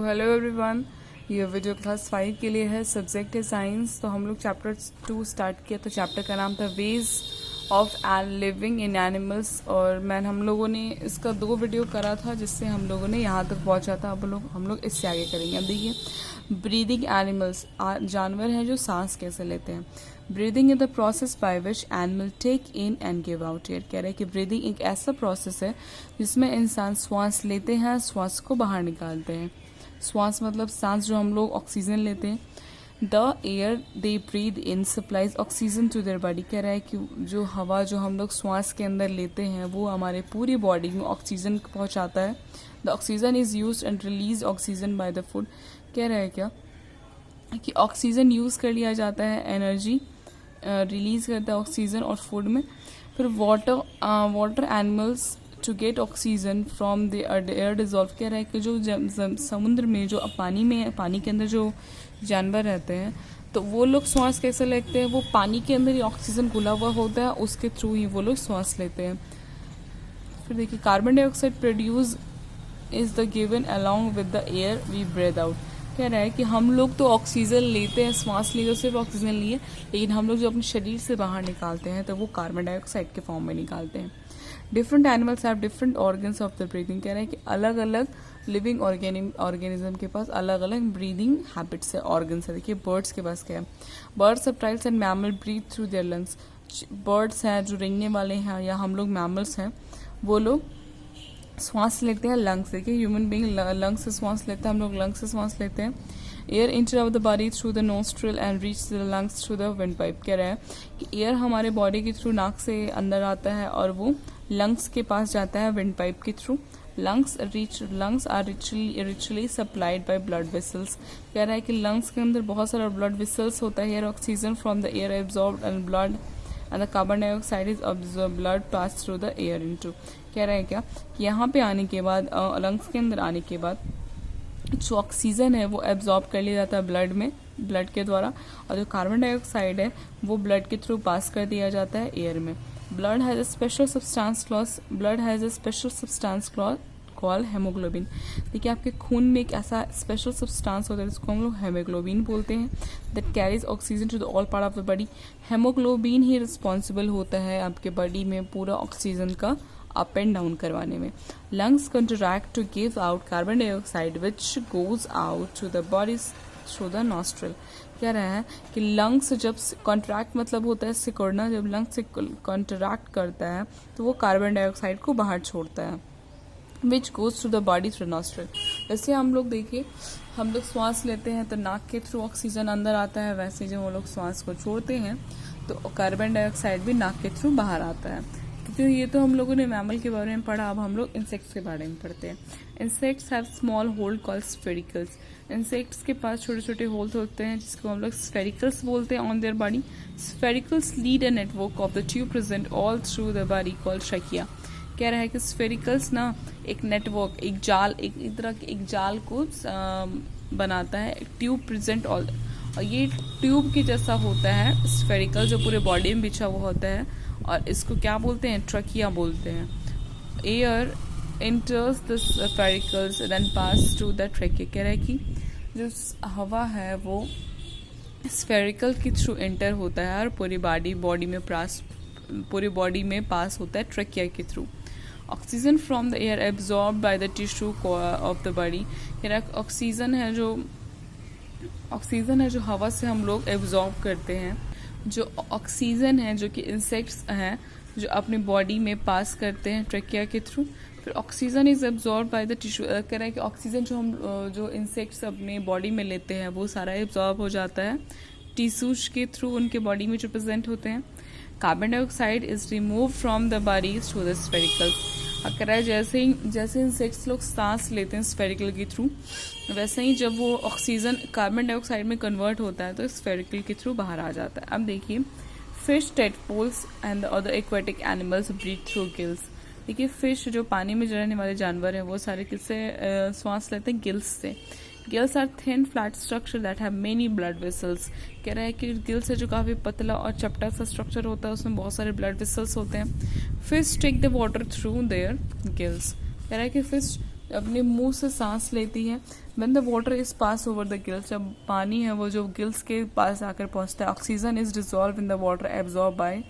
Hello everyone, ये video class 5 के लिए है। सब्जेक्ट है साइंस। तो हम लोग चैप्टर 2 स्टार्ट किया। तो चैप्टर का नाम था ways of living in animals. और हम लोगों ने इसका 2 वीडियो करा था, जिससे हम लोगों ने यहाँ तक पहुँचा था। अब हम लोग इससे आगे करेंगे। अब देखिए, ब्रीदिंग एनिमल्स, जानवर हैं जो सांस कैसे लेते हैं। Breathing is the process by which animal take in and give out air. कह रहे हैं कि ब्रीदिंग एक ऐसा प्रोसेस है जिसमें इंसान श्वास लेते हैं, श्वास को बाहर निकालते हैं। श्वास मतलब सांस, जो हम लोग ऑक्सीजन लेते हैं। The air they breathe in supplies oxygen to their body. कह रहा है कि जो हवा जो हम लोग श्वास के अंदर लेते हैं वो हमारे पूरी बॉडी में ऑक्सीजन पहुंचाता है। The oxygen is use and release oxygen by the food. कह रहा है क्या कि ऑक्सीजन यूज़ कर लिया जाता है, एनर्जी रिलीज करता है ऑक्सीजन और फूड में। फिर water animals to get oxygen from the air dissolve. कह रहा है कि जो समुद्र में, जो पानी के अंदर जो जानवर रहते हैं, तो वो लोग श्वास कैसे लेते हैं। वो पानी के अंदर ही ऑक्सीजन घुला हुआ होता है, उसके थ्रू ही वो लोग श्वास लेते हैं। फिर देखिए, carbon dioxide produce is the given along with the air we breathe out. कह रहा है कि हम लोग तो ऑक्सीजन लेते हैं, श्वास लिए तो सिर्फ ऑक्सीजन लिए, लेकिन हम लोग जो अपने शरीर से बाहर निकालते हैं तो वो कार्बन डाइऑक्साइड के फॉर्म में निकालते हैं। Different animals have different organs of the breathing. कह रहे हैं कि अलग अलग लिविंग ऑर्गेनिज्म के पास अलग अलग ब्रीदिंग हैबिट्स है, ऑर्गन्स है। देखिए, बर्ड्स के पास क्या है। Birds, reptiles and mammal breathe through their lungs. Birds हैं जो रेंगने वाले हैं, या हम लोग मैमल्स हैं, वो लोग श्वास लेते हैं लंग्स। देखिए, ह्यूमन बीइंग लंग्स से श्वास लेते हैं, हम लोग लंग्स से श्वास लेते हैं। Air inter of the body through the nostril and reach the lungs through the wind pipe. कह रहा है कि एयर हमारे बॉडी के थ्रू नाक से अंदर आता है और वो लंग्स के पास जाता है विंड पाइप के थ्रू। Lungs are richly supplied by blood vessels. कह रहा है कि लंग्स के अंदर बहुत सारा ब्लड वेसल्स होता है। Air oxygen from the air absorbed and blood and the carbon dioxide is observe blood pass through the air into. कह रहा है क्या कि यहाँ पे आने के बाद, लंग्स के अंदर आने के बाद, जो ऑक्सीजन है वो एब्जॉर्ब कर लिया जाता है ब्लड के द्वारा, और जो कार्बन डाइऑक्साइड है वो ब्लड के थ्रू पास कर दिया जाता है एयर में। Blood has a special substance called haemoglobin. देखिए, आपके खून में एक ऐसा स्पेशल सब्सटेंस होता है जिसको हम लोग हेमोग्लोबिन बोलते हैं, that carries oxygen to the all part of the body. Haemoglobin ही रिस्पॉन्सिबल होता है आपके बॉडी में पूरा ऑक्सीजन का अप एंड डाउन करवाने में। Lungs contract to give out carbon dioxide which goes out to the body through the nostril. कह रहा है कि लंग्स जब कॉन्ट्रैक्ट मतलब होता है सिकुड़ना, जब लंग्स से कॉन्ट्रैक्ट करता है तो वो कार्बन डाइऑक्साइड को बाहर छोड़ता है, which goes to the body through nostril. जैसे हम लोग देखिए, हम लोग श्वास लेते हैं तो नाक के थ्रू ऑक्सीजन अंदर आता है, वैसे जब हम लोग श्वास को छोड़ते हैं तो कार्बन डाइऑक्साइड भी नाक के थ्रू बाहर आता है। तो ये तो हम लोगों ने मैमल के बारे में पढ़ा। अब हम लोग इंसेक्ट्स के बारे में पढ़ते हैं। Insects have small hole called spiracles. Insects के पास छोटे छोटे होल्स होते हैं जिसको हम लोग स्फेरिकल्स बोलते हैं on their body. Spiracles lead a network of the tube present all through the body called trachea. कह रहा है कि स्फेरिकल्स ना एक नेटवर्क, एक जाल, एक तरह के एक जाल को बनाता है, ट्यूब प्रेजेंट ऑल, और ये ट्यूब के जैसा होता है स्फेरिकल, जो पूरे बॉडी में बिछा हुआ होता है, और इसको क्या बोलते हैं, ट्रकिया बोलते हैं। Air enters the spiracles then pass through the trachea. कह रहा है कि जो हवा है वो स्फेरिकल के थ्रू एंटर होता है और पूरी बॉडी में पास होता है ट्रकिया के through. Oxygen from the air absorb by the tissue of the body. कह रहा है ऑक्सीजन है जो हवा से हम लोग एब्जॉर्ब करते हैं। जो ऑक्सीजन है जो कि इंसेक्ट्स हैं जो अपनी बॉडी में पास करते हैं ट्रकिया के थ्रू। फिर oxygen is absorb by the tissue. कह रहा है कि ऑक्सीजन जो इंसेक्ट्स अपने बॉडी में लेते हैं वो सारा एब्जॉर्ब हो जाता है टिश्यूज के थ्रू, उनके बॉडी में जो प्रेजेंट होते हैं। Carbon dioxide is remove from the body through the spherical. कह रहा है जैसे इंसेक्ट्स लोग सांस लेते हैं स्फेरिकल के थ्रू, वैसे ही जब वो ऑक्सीजन कार्बन डाइऑक्साइड में कन्वर्ट होता है तो स्फेरिकल के थ्रू बाहर आ जाता है। अब देखिए, fish, tadpoles and other aquatic animals breathe through gills. देखिए, फिश जो पानी में रहने वाले जानवर हैं वो सारे किससे श्वास लेते हैं, गिल्स से। Gills are thin flat structure that have many blood vessels. कह रहा है कि गिल्स है जो काफ़ी पतला और चपटा सा स्ट्रक्चर होता है, उसमें बहुत सारे ब्लड वेसल्स होते हैं। Fish take the water through their gills. कह रहा है कि फिश अपने मुंह से सांस लेती है। When the water is pass over the gills, जब पानी है वो जो गिल्स के पास आकर पहुंचता है, oxygen is dissolve in the water absorb by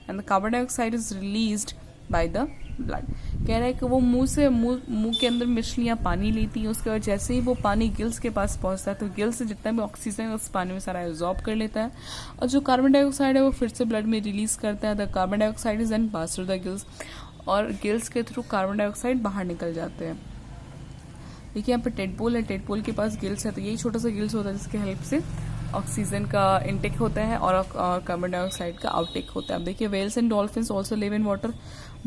and the carbon dioxide is released by the blood. कह रहा है कि वो मुंह के अंदर मछलियाँ पानी लेती हैं, उसके बाद जैसे ही वो पानी गिल्स के पास पहुंचता है तो गिल्स से जितना भी ऑक्सीजन है उस पानी में सारा एब्जॉर्ब कर लेता है, और जो कार्बन डाइऑक्साइड है वो फिर से ब्लड में रिलीज करता है। The carbon dioxide is then pass through the gills, और गिल्स के थ्रू कार्बन डाइऑक्साइड बाहर निकल जाते हैं। देखिए यहाँ पे टेडपोल है, टेडपोल के पास गिल्स है, तो यही छोटा सा गिल्स होता है जिसके हेल्प से ऑक्सीजन का इनटेक होता है और कार्बन डाइऑक्साइड का आउटटेक होता है। अब देखिए whales and dolphins also live in water,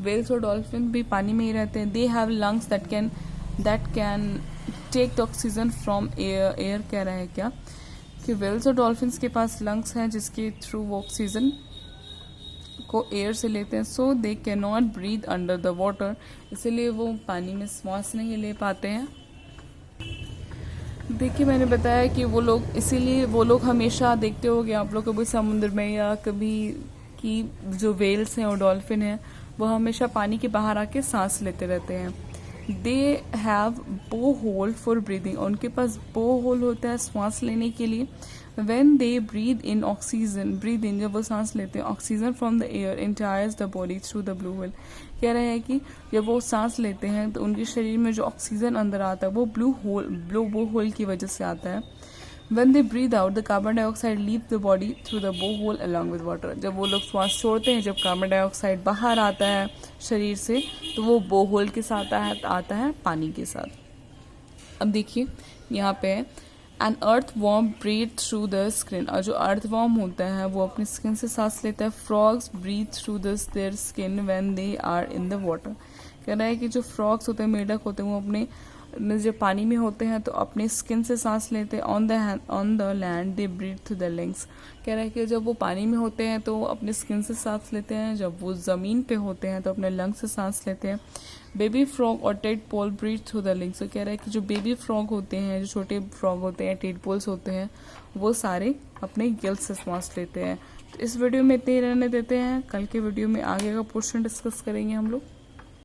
whales और डॉल्फिन भी पानी में ही रहते हैं। They have lungs that can take the oxygen from air कह रहा है क्या कि वेल्स और डॉल्फिन्स के पास लंग्स हैं जिसके थ्रू वो ऑक्सीजन को एयर से लेते हैं। So they can not breathe under the water, इसीलिए वो पानी में सांस नहीं ले पाते हैं। देखिए मैंने बताया कि वो लोग हमेशा देखते होंगे आप लोग कभी समुद्र में या कभी कि जो वेल्स हैं और डॉल्फिन हैं वो हमेशा पानी के बाहर आके सांस लेते रहते हैं। दे हैव बो होल फॉर ब्रीदिंग, उनके पास बो होल होता है सांस लेने के लिए। When they breathe in जब वो सांस लेते हैं oxygen from the air enters the body through the blowhole. कह रहे हैं कि जब वो सांस लेते हैं तो उनके शरीर में जो ऑक्सीजन अंदर आता है वो ब्लो होल की वजह से आता है। When they breathe out, the carbon dioxide leaves the body through the blowhole along with water. जब वो लोग श्वास छोड़ते हैं, जब कार्बन डाइऑक्साइड बाहर आता है शरीर से तो वो बोहोल के साथ आता है पानी के साथ। अब देखिए यहाँ पे an earthworm breathe through the skin, और जो अर्थ वॉर्म होता है वो अपनी स्किन से सांस लेता है। Frogs breathe through their skin when they are in the water. कह रहा है कि जो फ्रॉग्स होते हैं, मेढक होते हैं, वो अपने जब पानी में होते हैं तो अपने स्किन से सांस लेते हैं। On the land they breathe through the lungs. कह रहा है कि जब वो पानी में होते हैं तो अपने स्किन से सांस लेते हैं, जब वो ज़मीन पे होते हैं तो अपने लंग्स से सांस लेते हैं। बेबी फ्रॉग और tadpole breathe through the lungs. तो कह रहा है कि जो बेबी फ्रॉग होते हैं, जो छोटे फ्रॉग होते हैं, टेडपोल्स होते हैं, वो सारे अपने गिल्स से सांस लेते हैं। तो इस वीडियो में इतने ही रहने देते हैं, कल के वीडियो में आगे का पोर्शन डिस्कस करेंगे हम लोग।